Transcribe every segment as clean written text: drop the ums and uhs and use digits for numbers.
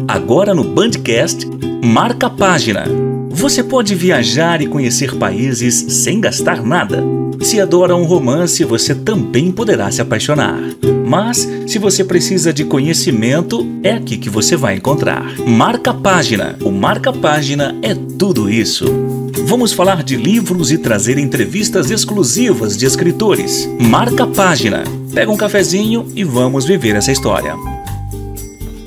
Agora no Bandcast, Marca a Página. Você pode viajar e conhecer países sem gastar nada. Se adora um romance, você também poderá se apaixonar. Mas, se você precisa de conhecimento, é aqui que você vai encontrar. Marca a Página. O Marca a Página é tudo isso. Vamos falar de livros e trazer entrevistas exclusivas de escritores. Marca a Página. Pega um cafezinho e vamos viver essa história.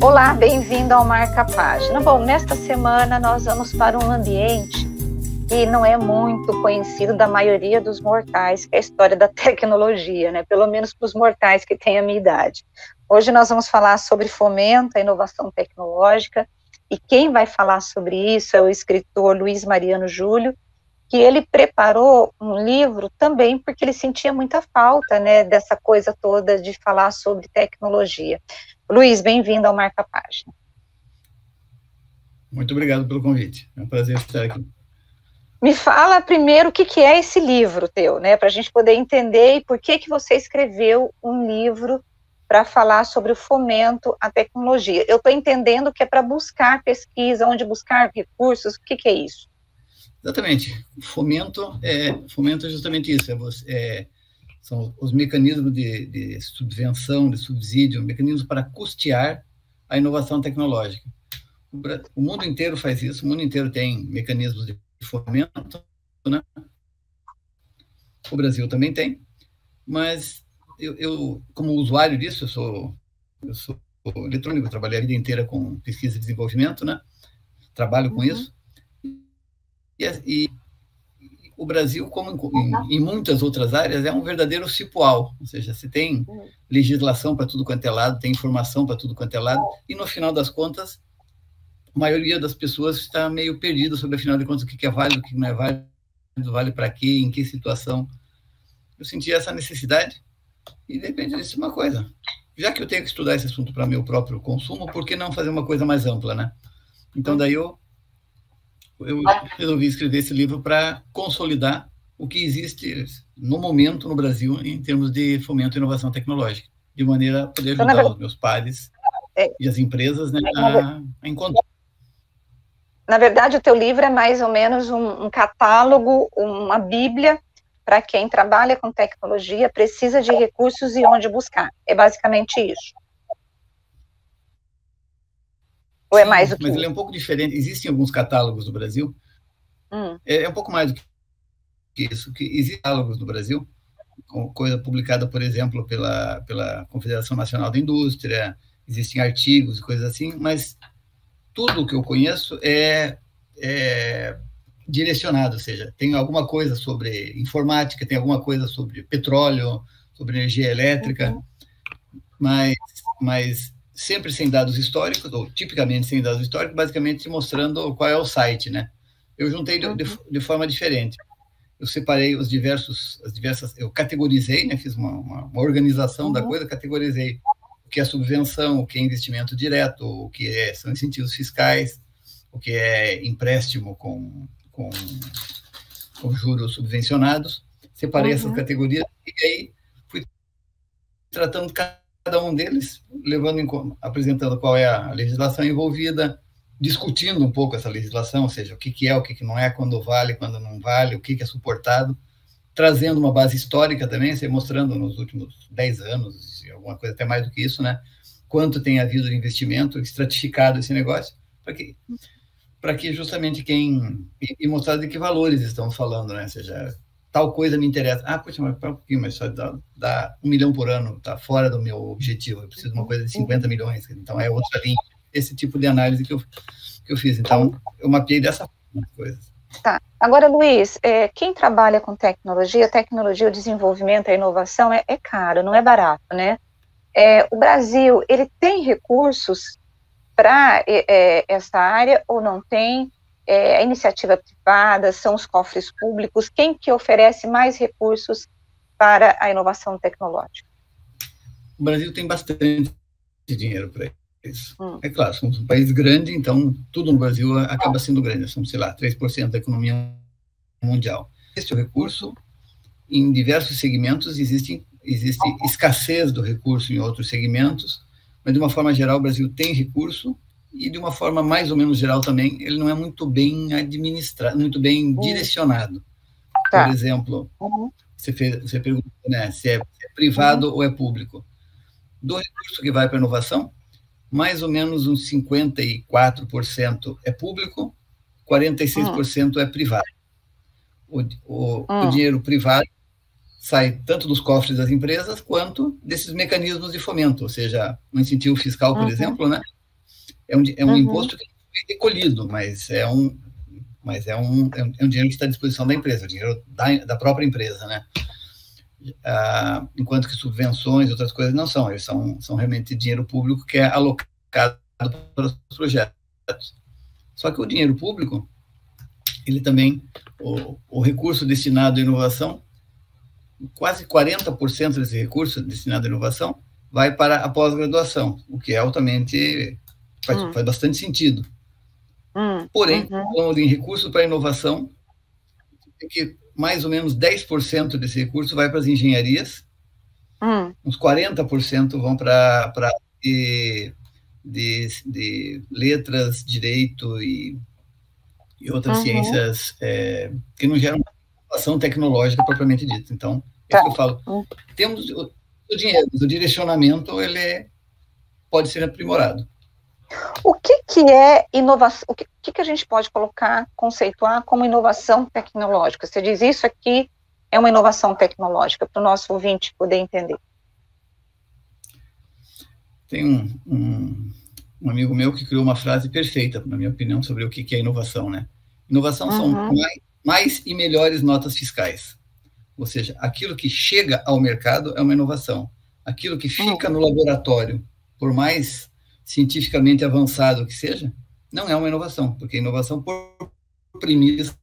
Olá, bem-vindo ao Marca a Página. Bom, nesta semana nós vamos para um ambiente que não é muito conhecido da maioria dos mortais, que é a história da tecnologia, né? Pelo menos para os mortais que têm a minha idade. Hoje nós vamos falar sobre fomento à inovação tecnológica, e quem vai falar sobre isso é o escritor Luiz Mariano Júlio, que ele preparou um livro também porque ele sentia muita falta, né, dessa coisa toda de falar sobre tecnologia. Luiz, bem-vindo ao Marca a Página. Muito obrigado pelo convite, é um prazer estar aqui. Me fala primeiro o que é esse livro teu, né, para a gente poder entender e por que você escreveu um livro para falar sobre o fomento à tecnologia. Eu estou entendendo que é para buscar pesquisa, onde buscar recursos, o que é isso? Exatamente, fomento é justamente isso, são os mecanismos de subvenção, de subsídio, mecanismos para custear a inovação tecnológica. O mundo inteiro faz isso, o mundo inteiro tem mecanismos de fomento, né? O Brasil também tem, mas eu como usuário disso, eu sou eletrônico, trabalhei a vida inteira com pesquisa e desenvolvimento, né? Trabalho com isso. E o Brasil, como em muitas outras áreas, é um verdadeiro cipoal, ou seja, se tem legislação para tudo quanto é lado, tem informação para tudo quanto é lado, e no final das contas, a maioria das pessoas está meio perdida sobre, afinal de contas, o que é válido, o que não é válido, vale para quê, em que situação. Eu senti essa necessidade, e de repente eu disse uma coisa, já que eu tenho que estudar esse assunto para meu próprio consumo, por que não fazer uma coisa mais ampla, né? Então, daí eu resolvi escrever esse livro para consolidar o que existe no momento no Brasil em termos de fomento à inovação tecnológica, de maneira a poder ajudar os meus pares e as empresas, né, a encontrar. Na verdade, o teu livro é mais ou menos um catálogo, uma bíblia para quem trabalha com tecnologia, precisa de recursos e onde buscar. É basicamente isso. Ou é mais do que mas ele é um pouco diferente. Existem alguns catálogos no Brasil. É um pouco mais do que isso. Que existem catálogos no Brasil, coisa publicada, por exemplo, pela Confederação Nacional da Indústria, existem artigos e coisas assim, mas tudo que eu conheço é direcionado, ou seja, tem alguma coisa sobre informática, tem alguma coisa sobre petróleo, sobre energia elétrica, mas sempre sem dados históricos, ou tipicamente sem dados históricos, basicamente mostrando qual é o site, né? Eu juntei de forma diferente. Eu separei as diversas, eu categorizei, né? Fiz uma organização da coisa, categorizei o que é subvenção, o que é investimento direto, o que são incentivos fiscais, o que é empréstimo com juros subvencionados. Separei essas categorias e aí fui tratando cada um deles, apresentando qual é a legislação envolvida, discutindo um pouco essa legislação, ou seja, o que é, o que não é, quando vale, quando não vale, o que é suportado, trazendo uma base histórica também, mostrando nos últimos 10 anos, alguma coisa até mais do que isso, né, quanto tem havido de investimento, estratificado esse negócio, para que justamente e mostrar de que valores estamos falando, né, ou seja, tal coisa me interessa. Poxa, mas para um pouquinho, mas só dá 1 milhão por ano, está fora do meu objetivo, eu preciso de uma coisa de 50 milhões, então é outra linha, esse tipo de análise que eu fiz. Então, eu mapeei dessa forma as coisas. Tá. Agora, Luiz, quem trabalha com tecnologia, o desenvolvimento, a inovação é caro, não é barato, né? O Brasil, ele tem recursos para essa área ou não tem? A iniciativa privada, são os cofres públicos, quem que oferece mais recursos para a inovação tecnológica? O Brasil tem bastante dinheiro para isso. É claro, somos um país grande, então tudo no Brasil acaba sendo grande, somos, sei lá, 3% da economia mundial. Este recurso, em diversos segmentos, existe escassez do recurso em outros segmentos, mas de uma forma geral o Brasil tem recurso e de uma forma mais ou menos geral também, ele não é muito bem administrado, muito bem direcionado. Por exemplo, você perguntou, né, se é privado ou é público. Do recurso que vai para a inovação, mais ou menos uns 54% é público, 46% é privado. O dinheiro privado sai tanto dos cofres das empresas quanto desses mecanismos de fomento, ou seja, um incentivo fiscal, por exemplo, né? É um imposto que não foi recolhido, mas é um dinheiro que está à disposição da empresa, o dinheiro da própria empresa, né? Enquanto que subvenções e outras coisas não são, eles são realmente dinheiro público que é alocado para os projetos. Só que o dinheiro público, ele também, o recurso destinado à inovação, quase 40% desse recurso destinado à inovação vai para a pós-graduação, o que é altamente, faz bastante sentido. Porém, falando em recurso para a inovação, é que mais ou menos 10% desse recurso vai para as engenharias, uns 40% vão para de letras, direito e outras ciências que não geram inovação tecnológica propriamente dita. Então, é isso que eu falo. Temos o dinheiro, mas o direcionamento ele pode ser aprimorado. O que é inovação? O que a gente pode conceituar como inovação tecnológica? Você diz isso aqui é uma inovação tecnológica, para o nosso ouvinte poder entender. Tem um amigo meu que criou uma frase perfeita, na minha opinião, sobre o que é inovação, né? Inovação são mais e melhores notas fiscais. Ou seja, aquilo que chega ao mercado é uma inovação. Aquilo que fica no laboratório, por mais cientificamente avançado que seja, não é uma inovação, porque inovação, por premissa,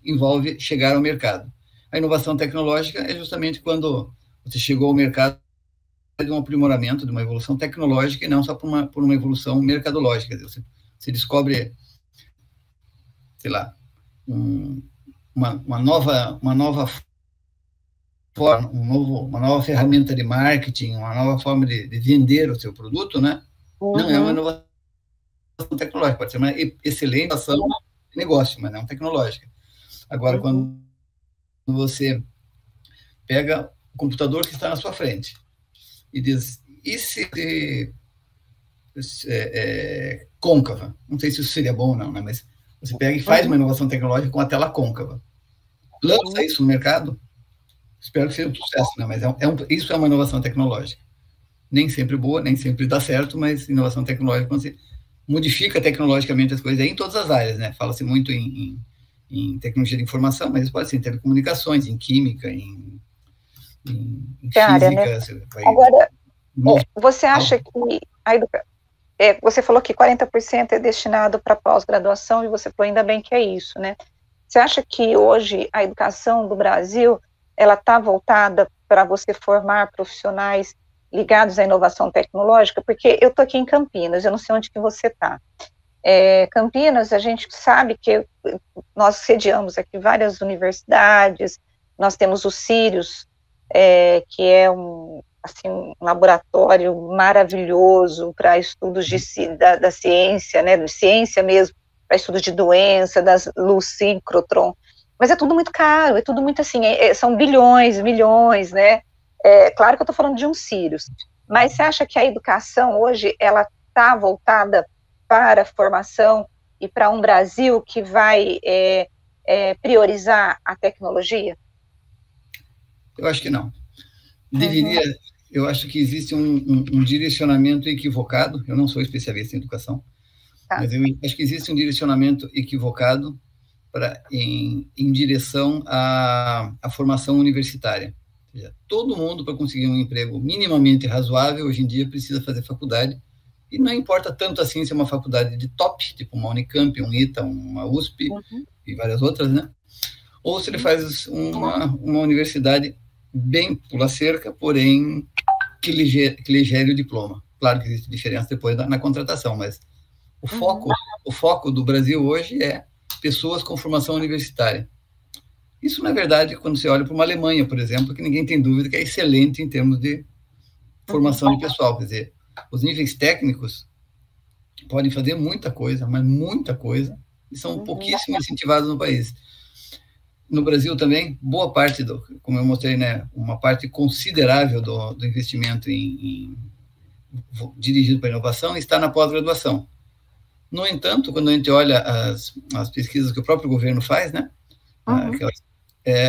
envolve chegar ao mercado. A inovação tecnológica é justamente quando você chegou ao mercado de um aprimoramento, de uma evolução tecnológica, e não só por uma evolução mercadológica. Você descobre, sei lá, uma nova forma, uma nova ferramenta de marketing, uma nova forma de vender o seu produto, né? Não é uma inovação tecnológica, pode ser uma excelente inovação de negócio, mas não tecnológica. Agora, quando você pega o computador que está na sua frente e diz, e se côncava? Não sei se isso seria bom ou não, né? Mas você pega e faz uma inovação tecnológica com a tela côncava. Lança isso no mercado, espero que seja um sucesso, né? Mas isso é uma inovação tecnológica. Nem sempre boa, nem sempre dá certo, mas inovação tecnológica, quando você modifica tecnologicamente as coisas, em todas as áreas, né? Fala-se muito em tecnologia de informação, mas isso pode ser em telecomunicações, em química, em física. Área, né? Agora, você acha que você falou que 40% é destinado para pós-graduação, e você falou ainda bem que é isso, né? Você acha que hoje a educação do Brasil, ela está voltada para você formar profissionais ligados à inovação tecnológica? Porque eu estou aqui em Campinas, eu não sei onde que você está. Campinas, a gente sabe que nós sediamos aqui várias universidades, nós temos o Sirius, que é um laboratório maravilhoso para estudos da ciência, né, de ciência mesmo, para estudos de doença, das luz síncrotron, mas é tudo muito caro, é tudo muito assim, são bilhões, milhões, né? Claro que eu estou falando de um Sirius, mas você acha que a educação hoje, ela está voltada para a formação e para um Brasil que vai priorizar a tecnologia? Eu acho que não. Eu acho que existe um direcionamento equivocado, eu não sou especialista em educação, mas eu acho que existe um direcionamento equivocado em direção à formação universitária. Ou seja, todo mundo, para conseguir um emprego minimamente razoável, hoje em dia precisa fazer faculdade, e não importa tanto assim se é uma faculdade de top, tipo uma Unicamp, um ITA, uma USP e várias outras, né? Ou se ele faz uma universidade bem pula-cerca, porém que lhe gere o diploma. Claro que existe diferença depois na contratação, mas o foco do Brasil hoje é pessoas com formação universitária. Isso, na verdade, quando você olha para uma Alemanha, por exemplo, que ninguém tem dúvida que é excelente em termos de formação de pessoal, quer dizer, os níveis técnicos podem fazer muita coisa, mas muita coisa, e são pouquíssimo incentivados no país. No Brasil também, boa parte como eu mostrei, né, uma parte considerável do investimento dirigido para a inovação está na pós-graduação. No entanto, quando a gente olha as pesquisas que o próprio governo faz, né,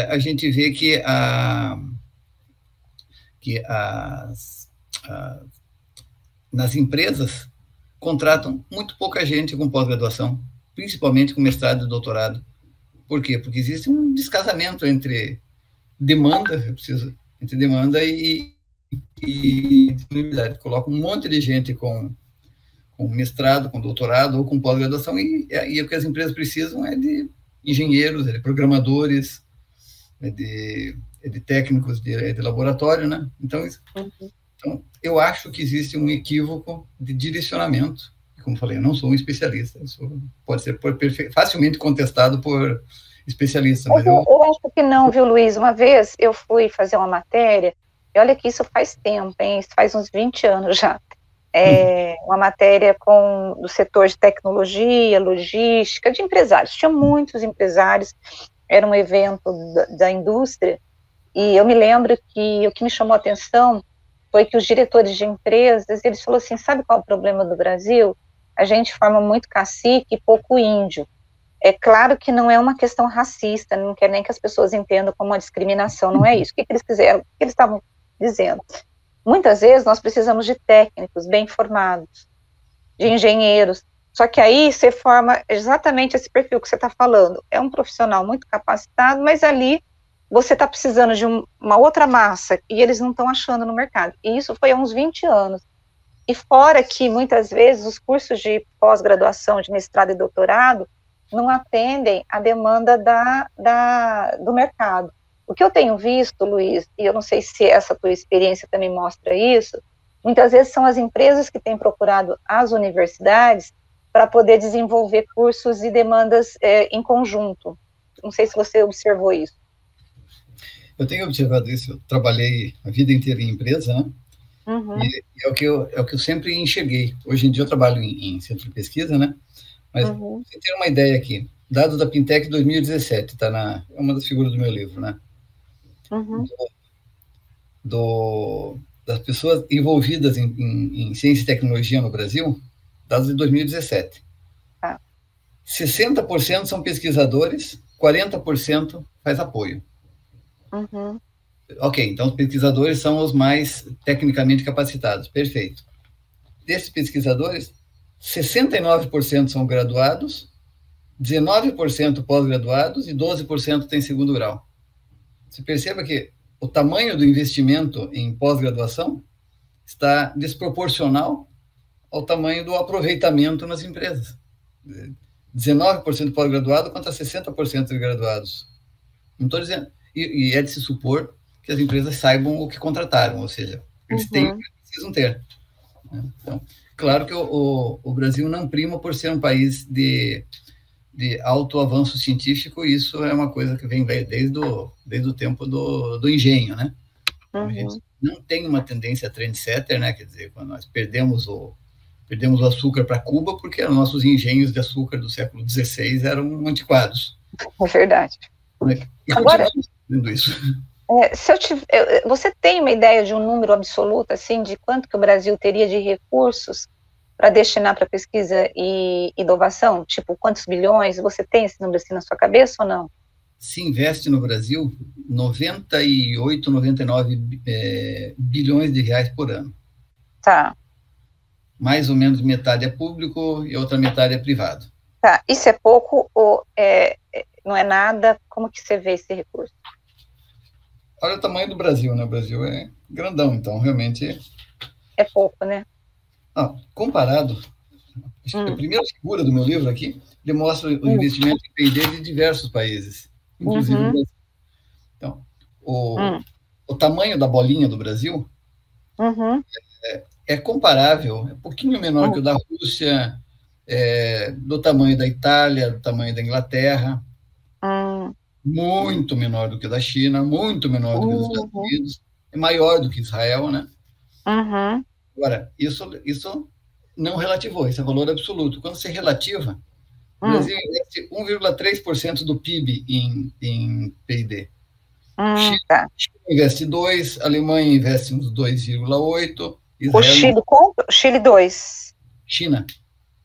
a gente vê que nas empresas contratam muito pouca gente com pós-graduação, principalmente com mestrado e doutorado. Por quê? Porque existe um descasamento entre demanda e disponibilidade. Coloca um monte de gente com mestrado, com doutorado ou com pós-graduação, e o que as empresas precisam é de engenheiros, é de programadores, é de técnicos de laboratório, né? Então, eu acho que existe um equívoco de direcionamento. Como falei, eu não sou um especialista, isso pode ser facilmente contestado por especialistas. Mas eu acho que não, viu, Luiz? Uma vez eu fui fazer uma matéria, e olha que isso faz tempo, hein? Isso faz uns 20 anos já. Uma matéria do setor de tecnologia, logística, de empresários. Tinha muitos empresários, era um evento da indústria, e eu me lembro que o que me chamou a atenção foi que os diretores de empresas, eles falaram assim, sabe qual é o problema do Brasil? A gente forma muito cacique e pouco índio. É claro que não é uma questão racista, não quer nem que as pessoas entendam como uma discriminação, não é isso. O que eles quiseram, o que eles estavam dizendo? Muitas vezes nós precisamos de técnicos bem formados, de engenheiros, só que aí você forma exatamente esse perfil que você está falando. É um profissional muito capacitado, mas ali você está precisando de uma outra massa, e eles não estão achando no mercado. E isso foi há uns 20 anos. E fora que, muitas vezes, os cursos de pós-graduação, de mestrado e doutorado, não atendem à demanda do mercado. O que eu tenho visto, Luiz, e eu não sei se essa tua experiência também mostra isso, muitas vezes são as empresas que têm procurado as universidades para poder desenvolver cursos e demandas em conjunto. Não sei se você observou isso. Eu tenho observado isso, eu trabalhei a vida inteira em empresa, né? E é o que eu sempre enxerguei. Hoje em dia eu trabalho em centro de pesquisa, né? Mas para você ter uma ideia aqui, dados da Pintec 2017, é uma das figuras do meu livro, né? Das pessoas envolvidas em ciência e tecnologia no Brasil, dados de 2017. 60% são pesquisadores, 40% faz apoio. Ok, então os pesquisadores são os mais tecnicamente capacitados, perfeito. Desses pesquisadores, 69% são graduados, 19% pós-graduados e 12% têm segundo grau. Você perceba que o tamanho do investimento em pós-graduação está desproporcional ao tamanho do aproveitamento nas empresas. 19% pós-graduado contra 60% de graduados. Não estou dizendo... E é de se supor que as empresas saibam o que contrataram, ou seja, eles têm o que precisam ter. Então, claro que o Brasil não prima por ser um país de alto avanço científico, e isso é uma coisa que vem desde o tempo do engenho, né? A gente não tem uma tendência trendsetter, né? Quer dizer, quando nós perdemos o açúcar para Cuba, porque os nossos engenhos de açúcar do século XVI eram antiquados. É verdade. E agora, fazendo isso. Você tem uma ideia de um número absoluto, assim, de quanto que o Brasil teria de recursos para destinar para pesquisa e inovação? Tipo, quantos bilhões? Você tem esse número assim na sua cabeça ou não? Se investe no Brasil 98, 99 bilhões de reais por ano. Tá. Mais ou menos metade é público e outra metade é privado. Tá, isso é pouco ou não é nada? Como que você vê esse recurso? Olha o tamanho do Brasil, né? O Brasil é grandão, então realmente... É pouco, né? Não, comparado, a primeira figura do meu livro aqui demonstra o investimento em P&D de diversos países, inclusive o Brasil. Então, o tamanho da bolinha do Brasil é comparável, é um pouquinho menor que o da Rússia, do tamanho da Itália, do tamanho da Inglaterra, muito menor do que o da China, muito menor do que dos Estados Unidos, é maior do que Israel, né? Agora, isso não relativou, esse é valor absoluto. Quando você relativa, o Brasil investe 1,3% do PIB em P&D. Tá. Chile investe 2%, a Alemanha investe uns 2,8%. O Chile quanto? Chile 2%. China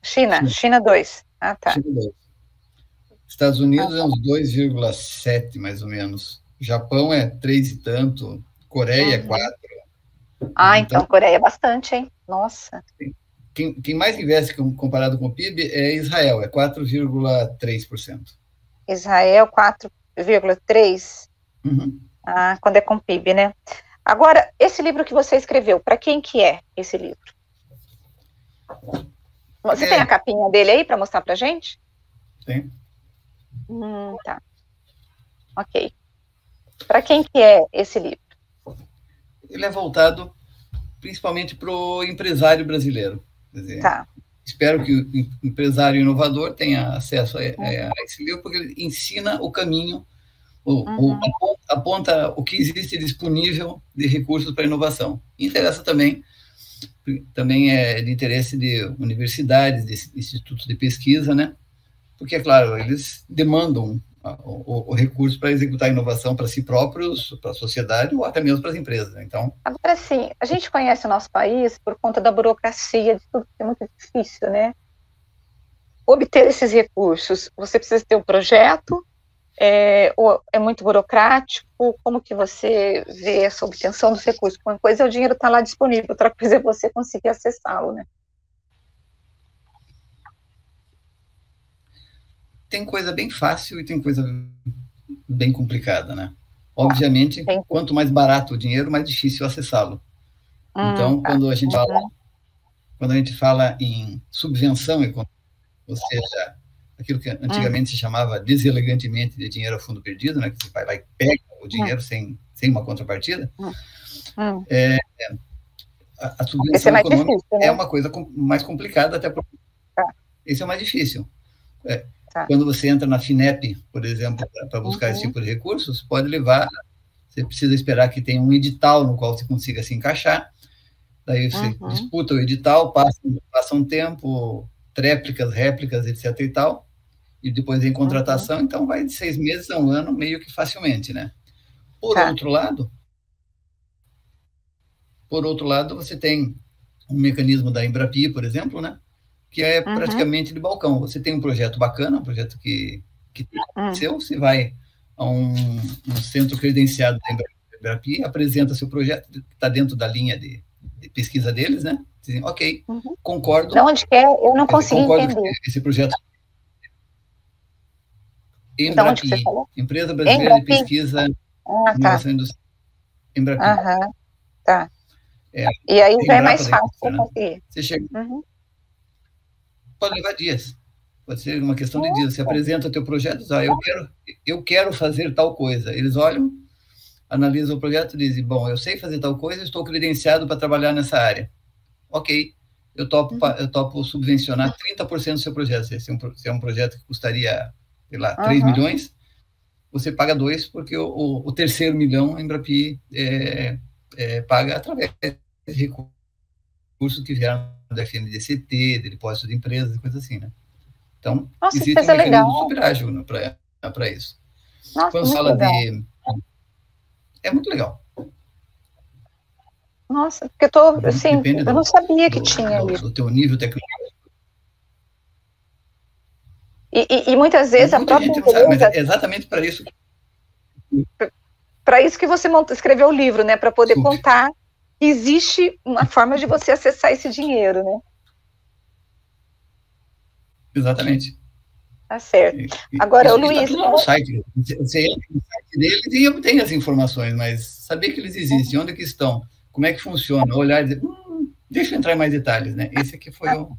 2%. Ah, tá. Chile 2%. Estados Unidos é uns 2,7%, mais ou menos. Japão é 3 e tanto. Coreia é 4%. Então Coreia é bastante, hein? Nossa. Quem mais investe comparado com o PIB é Israel, é 4,3%. Israel, 4,3%. Quando é com PIB, né? Agora, esse livro que você escreveu, para quem que é esse livro? Você tem a capinha dele aí para mostrar para gente? Tem. Tá. Ok. Para quem que é esse livro? Ele é voltado principalmente para o empresário brasileiro. Quer dizer, espero que o empresário inovador tenha acesso a esse livro, porque ele ensina o caminho, aponta o que existe disponível de recursos para inovação. Interessa também é de interesse de universidades, de institutos de pesquisa, né? Porque, é claro, eles demandam o recurso para executar a inovação para si próprios, para a sociedade ou até mesmo para as empresas. Então, agora, sim, a gente conhece o nosso país por conta da burocracia, de tudo que é muito difícil, né? Obter esses recursos, você precisa ter um projeto, ou é muito burocrático? Como que você vê essa obtenção dos recursos? Uma coisa é o dinheiro estar lá disponível, outra coisa é você conseguir acessá-lo, né? Tem coisa bem fácil e tem coisa bem complicada, né? Obviamente, quanto mais barato o dinheiro, mais difícil acessá-lo. Então, quando a gente fala em subvenção econômica, ou seja, aquilo que antigamente se chamava deselegantemente de dinheiro a fundo perdido, né? Que você vai lá e pega o dinheiro sem uma contrapartida. A subvenção econômica difícil, né? É uma coisa mais complicada, até porque esse é o mais difícil. Quando você entra na FINEP, por exemplo, para buscar esse tipo de recursos, pode levar, você precisa esperar que tenha um edital no qual você consiga se encaixar, daí você disputa o edital, passa um tempo, réplicas, etc e tal, e depois vem contratação, então vai de 6 meses a 1 ano, meio que facilmente, né? Por outro lado, você tem um mecanismo da Embrapi, por exemplo, né? Que é praticamente de balcão. Você tem um projeto bacana, um projeto que seu, você vai a um centro credenciado da Embrapi, apresenta seu projeto, que está dentro da linha de pesquisa deles, né? Dizem, ok, concordo. De onde que é? Eu não consegui entender. Esse projeto... Embrapi, Empresa Brasileira de Pesquisa e Inovação Industrial. Embrapi. E aí já é mais fácil para conseguir. Você chega... Pode levar dias, pode ser uma questão de dias. Você apresenta o teu projeto, diz, eu quero fazer tal coisa. Eles olham, analisam o projeto e dizem, bom, eu sei fazer tal coisa, estou credenciado para trabalhar nessa área. Ok, eu topo subvencionar 30% do seu projeto. Se é um projeto que custaria, sei lá, 3 milhões, você paga 2, porque o 3º milhão a Embrapi paga através de recursos que vieram do FNDCT, de depósito de empresas, coisas assim, né? Então, existe um mecanismo super ágil para isso. Quando fala de... É muito legal. Nossa, porque eu tô, assim, eu não sabia que tinha isso. Do teu nível tecnológico. E muitas vezes a própria empresa... Mas é exatamente para isso. Para isso que você escreveu o livro, né? Para poder contar que existe uma forma de você acessar esse dinheiro, né? Exatamente. Tá certo. Agora, o Luiz... Tudo no site. Você entra no site deles e obtém as informações, mas saber que eles existem, onde que estão, como é que funciona, olhar e dizer, deixa eu entrar em mais detalhes, né? Esse aqui foi o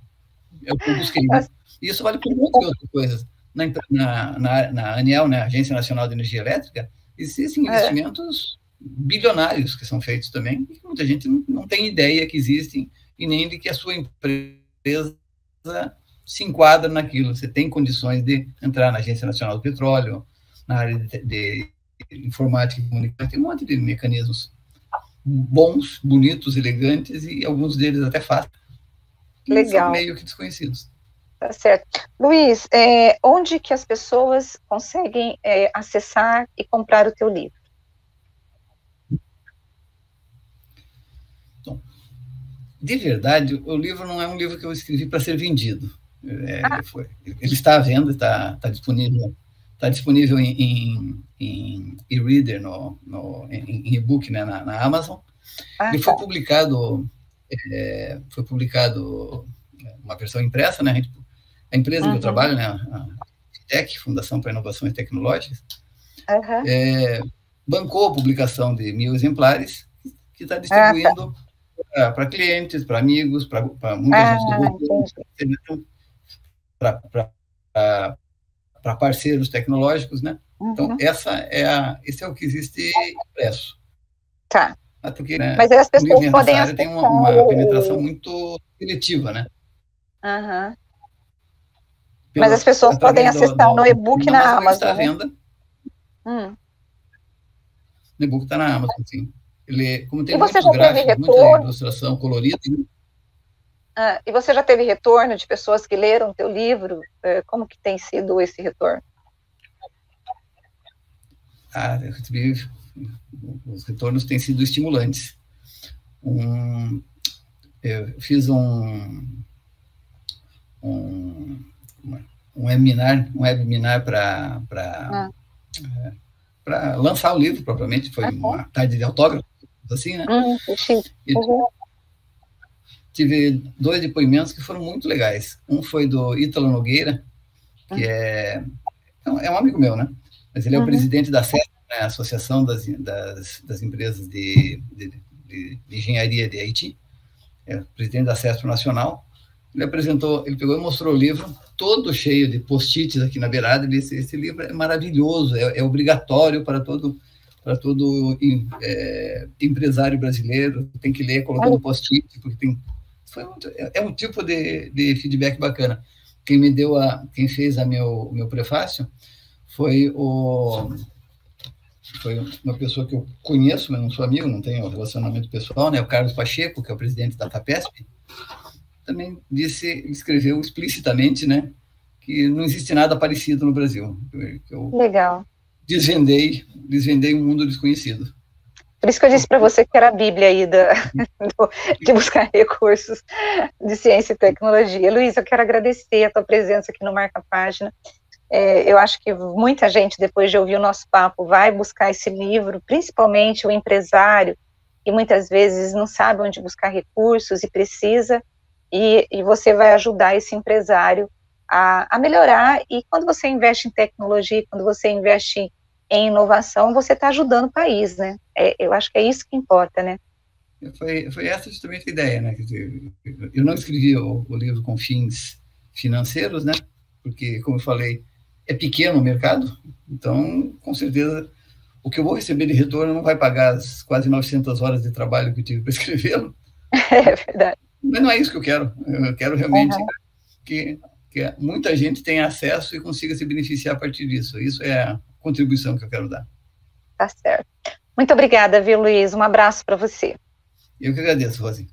que eu busquei. Né? E isso vale para muitas outras coisas. Na ANEEL, né, Agência Nacional de Energia Elétrica, existem investimentos bilionários que são feitos também, e que muita gente não tem ideia que existem, e nem de que a sua empresa se enquadra naquilo. Você tem condições de entrar na Agência Nacional do Petróleo, na área de informática e comunicação, tem um monte de mecanismos bons, bonitos, elegantes, e alguns deles até fáceis, Legal. São meio que desconhecidos. Tá certo. Luiz, onde que as pessoas conseguem acessar e comprar o teu livro? Bom, de verdade, o livro não é um livro que eu escrevi para ser vendido. Ele está à venda, está disponível. Está disponível em e-reader, em e-book, né, na Amazon. Ele foi publicado uma versão impressa, né? A empresa que eu trabalho, né, a FITEC, Fundação para Inovações Tecnológicas, bancou a publicação de 1.000 exemplares, que está distribuindo para clientes, para amigos, para muita gente do governo, para parceiros tecnológicos, né? Então, esse é o que existe impresso. Tá. Porque, né, mas aí as pessoas podem acessar. Tem uma penetração muito seletiva, né? Mas as pessoas podem acessar no e-book na Amazon. Está à venda. O e-book está na Amazon, sim. Ele, como tem muitos gráficos, muita ilustração colorida. E você já teve retorno de pessoas que leram o teu livro? Como que tem sido esse retorno? Eu recebi, os retornos têm sido estimulantes. Eu fiz um webinar para lançar o livro, propriamente. Foi uma tarde de autógrafo, assim, né? Tive 2 depoimentos que foram muito legais. Um foi do Ítalo Nogueira, que é um amigo meu, né? Mas ele é o presidente da CESP, né? A Associação das Empresas de Engenharia de Haiti. É o presidente da CESP Nacional. Ele pegou e mostrou o livro, todo cheio de post-its aqui na beirada. Ele disse: esse livro é maravilhoso, é obrigatório para todo empresário brasileiro, tem que ler colocando post-it, porque é um tipo de feedback bacana. Quem fez meu prefácio foi uma pessoa que eu conheço, mas não sou amigo, não tenho relacionamento pessoal, né? O Carlos Pacheco, que é o presidente da FAPESP, também escreveu explicitamente, né, que não existe nada parecido no Brasil. Legal. Desvendei um mundo desconhecido. Por isso que eu disse para você que era a Bíblia aí de buscar recursos de ciência e tecnologia. Luiz, eu quero agradecer a tua presença aqui no Marca Página. Eu acho que muita gente, depois de ouvir o nosso papo, vai buscar esse livro, principalmente o empresário, que muitas vezes não sabe onde buscar recursos e precisa, e você vai ajudar esse empresário a melhorar. E quando você investe em tecnologia, quando você investe em inovação, você está ajudando o país, né? Eu acho que é isso que importa, né? Foi essa justamente a ideia, né? Quer dizer, eu não escrevi o livro com fins financeiros, né? Porque, como eu falei, é pequeno o mercado, então, com certeza, o que eu vou receber de retorno não vai pagar as quase 900 horas de trabalho que eu tive para escrevê-lo. É verdade. Mas não é isso que eu quero. Eu quero realmente que muita gente tenha acesso e consiga se beneficiar a partir disso. Isso é a contribuição que eu quero dar. Tá certo. Muito obrigada, viu, Luiz? Um abraço para você. Eu que agradeço, Rosi.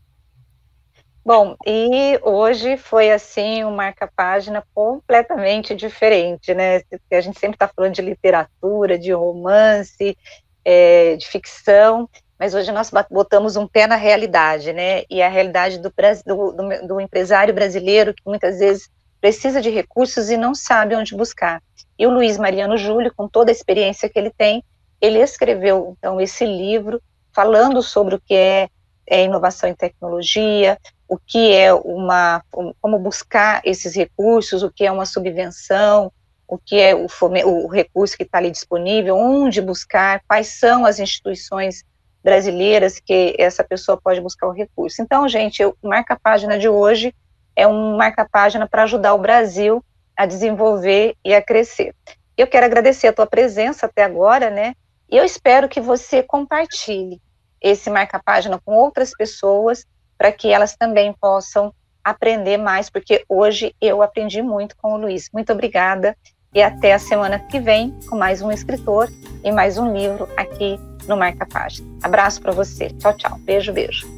Bom, e hoje foi, assim, um marca-página completamente diferente, né? A gente sempre está falando de literatura, de romance, de ficção, mas hoje nós botamos um pé na realidade, né? E a realidade do empresário brasileiro, que muitas vezes precisa de recursos e não sabe onde buscar. E o Luiz Mariano Júlio, com toda a experiência que ele tem, ele escreveu, então, esse livro falando sobre o que é inovação em tecnologia, o que é como buscar esses recursos, o que é uma subvenção, o que é o recurso que está ali disponível, onde buscar, quais são as instituições brasileiras que essa pessoa pode buscar o recurso. Então, gente, o marca-página de hoje é um marca-página para ajudar o Brasil a desenvolver e a crescer. Eu quero agradecer a tua presença até agora, né? E eu espero que você compartilhe esse marca-página com outras pessoas, para que elas também possam aprender mais, porque hoje eu aprendi muito com o Luiz. Muito obrigada e até a semana que vem com mais um escritor e mais um livro aqui no Marca Página. Abraço para você. Tchau, tchau. Beijo, beijo.